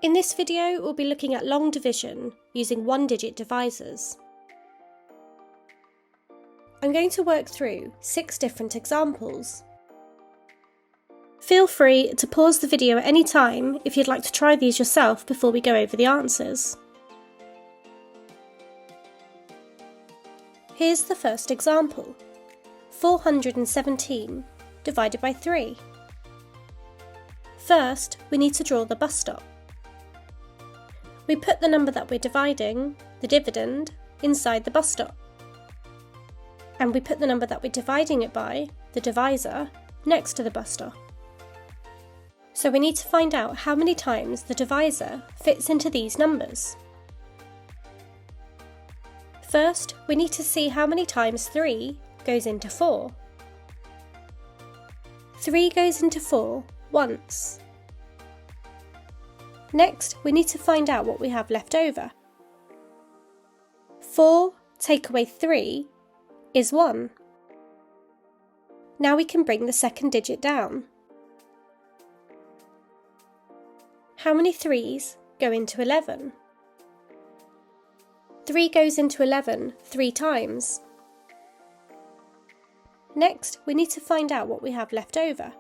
In this video, we'll be looking at long division using one-digit divisors. I'm going to work through 6 different examples. Feel free to pause the video at any time if you'd like to try these yourself before we go over the answers. Here's the first example. 417 divided by 3. First, we need to draw the bus stop. We put the number that we're dividing, the dividend, inside the bus stop. And we put the number that we're dividing it by, the divisor, next to the bus stop. So we need to find out how many times the divisor fits into these numbers. First, we need to see how many times 3 goes into 4. 3 goes into 4 once. Next, we need to find out what we have left over. 4 take away 3 is 1. Now we can bring the second digit down. How many 3s go into 11? 3 goes into 11 3 times. Next, we need to find out what we have left over.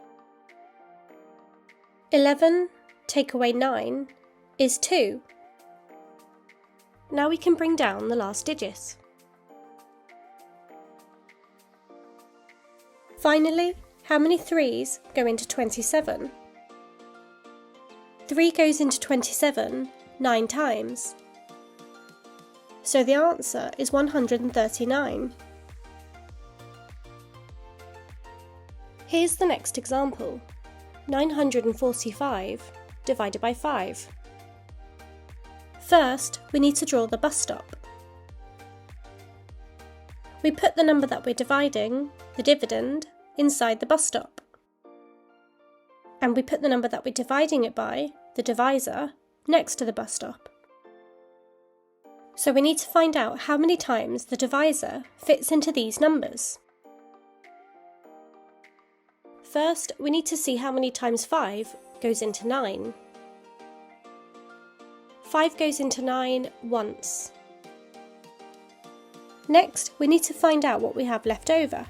11 take away 9 is 2. Now we can bring down the last digit. Finally, how many 3s go into 27? 3 goes into 27 9 times. So the answer is 139. Here's the next example. 945 divided by 5. First, we need to draw the bus stop. We put the number that we're dividing, the dividend, inside the bus stop. And we put the number that we're dividing it by, the divisor, next to the bus stop. So we need to find out how many times the divisor fits into these numbers. First, we need to see how many times 5 goes into 9. 5 goes into 9 once. Next, we need to find out what we have left over.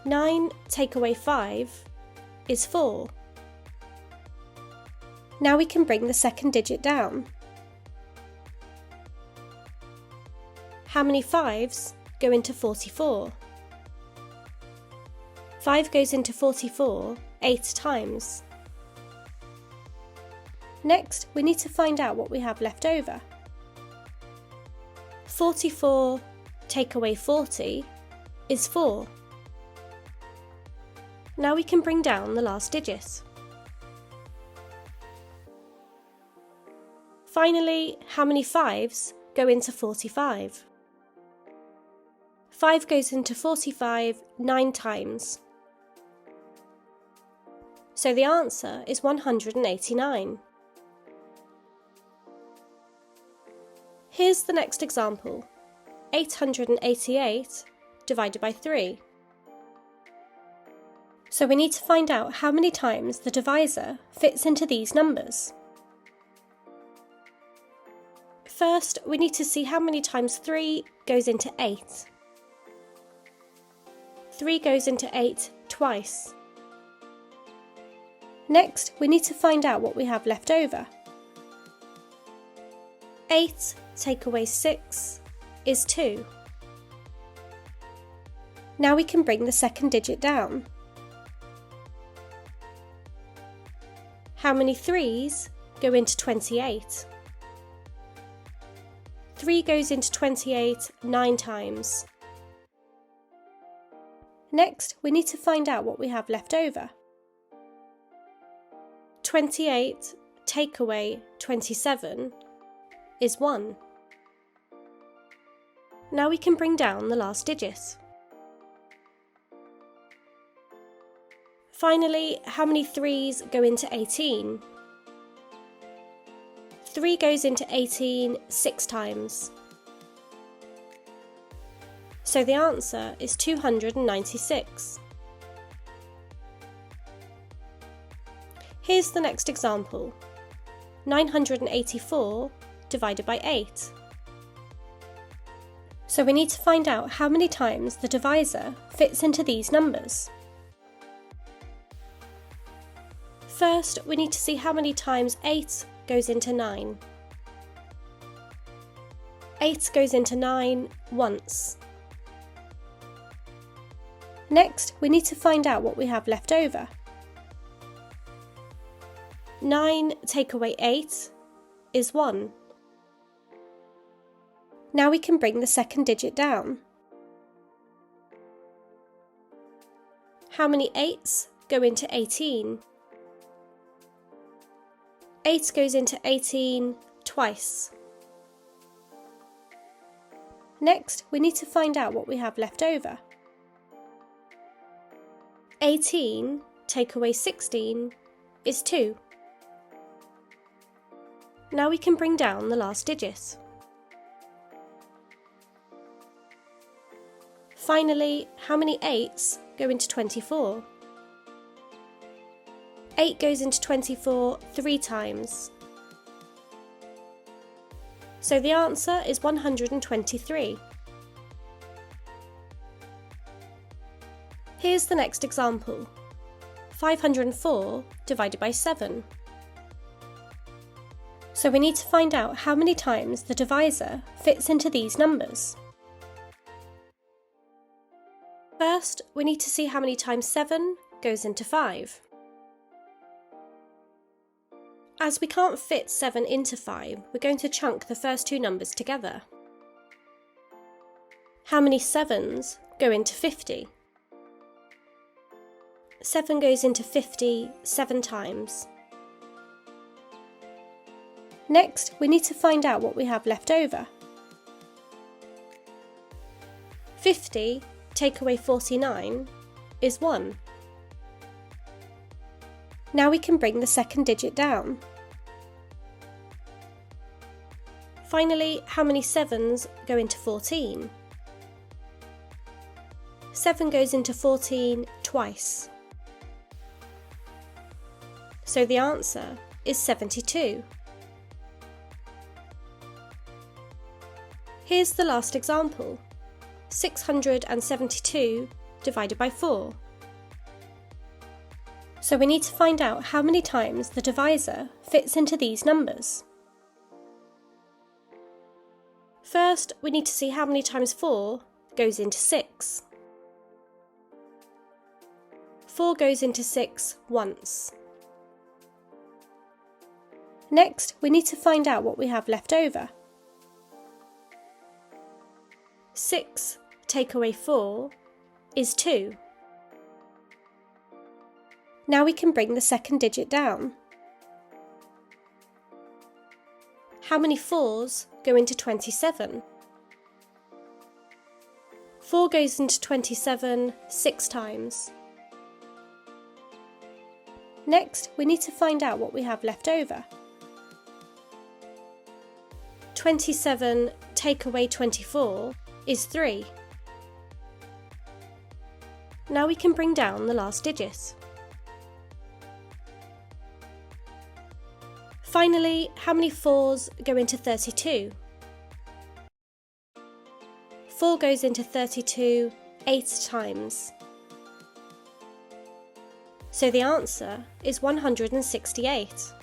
9 take away 5 is 4. Now we can bring the second digit down. How many 5s go into 44? 5 goes into 44 8 times. Next, we need to find out what we have left over. 44 take away 40 is 4. Now we can bring down the last digit. Finally, how many 5s go into 45? 5 goes into 45 9 times. So the answer is 189. Here's the next example. 888 divided by 3. So we need to find out how many times the divisor fits into these numbers. First, we need to see how many times 3 goes into 8. 3 goes into 8 twice. Next, we need to find out what we have left over. 8 take away 6 is 2. Now we can bring the second digit down. How many 3s go into 28? 3 goes into 28 9 times. Next, we need to find out what we have left over. 28 take away 27 is 1. Now we can bring down the last digit. Finally, how many 3s go into 18? 3 goes into 18 6 times. So the answer is 296. Here's the next example. 984 divided by 8. So we need to find out how many times the divisor fits into these numbers. First, we need to see how many times 8 goes into 9. 8 goes into 9 once. Next, we need to find out what we have left over. 9 take away 8 is 1. Now we can bring the second digit down. How many 8s go into 18? 8 goes into 18 twice. Next, we need to find out what we have left over. 18 take away 16 is 2. Now we can bring down the last digit. Finally, how many 8s go into 24? 8 goes into 24 3 times. So the answer is 123. Here's the next example. 504 divided by 7. So we need to find out how many times the divisor fits into these numbers. First, we need to see how many times 7 goes into 5. As we can't fit 7 into 5, we're going to chunk the first two numbers together. How many 7s go into 50? 7 goes into 50 7 times. Next, we need to find out what we have left over. 50 take away 49 is 1. Now we can bring the second digit down. Finally, how many 7s go into 14? 7 goes into 14 twice. So the answer is 72. Here's the last example. 672 divided by 4. So we need to find out how many times the divisor fits into these numbers. First, we need to see how many times 4 goes into 6. 4 goes into 6 once. Next, we need to find out what we have left over. 6 take away 4 is 2. Now we can bring the second digit down. How many 4s go into 27? 4 goes into 27 6 times. Next, we need to find out what we have left over. 27 take away 24 is 3. Now we can bring down the last digit. Finally, how many 4s go into 32? 4 goes into 32 8 times. So the answer is 168.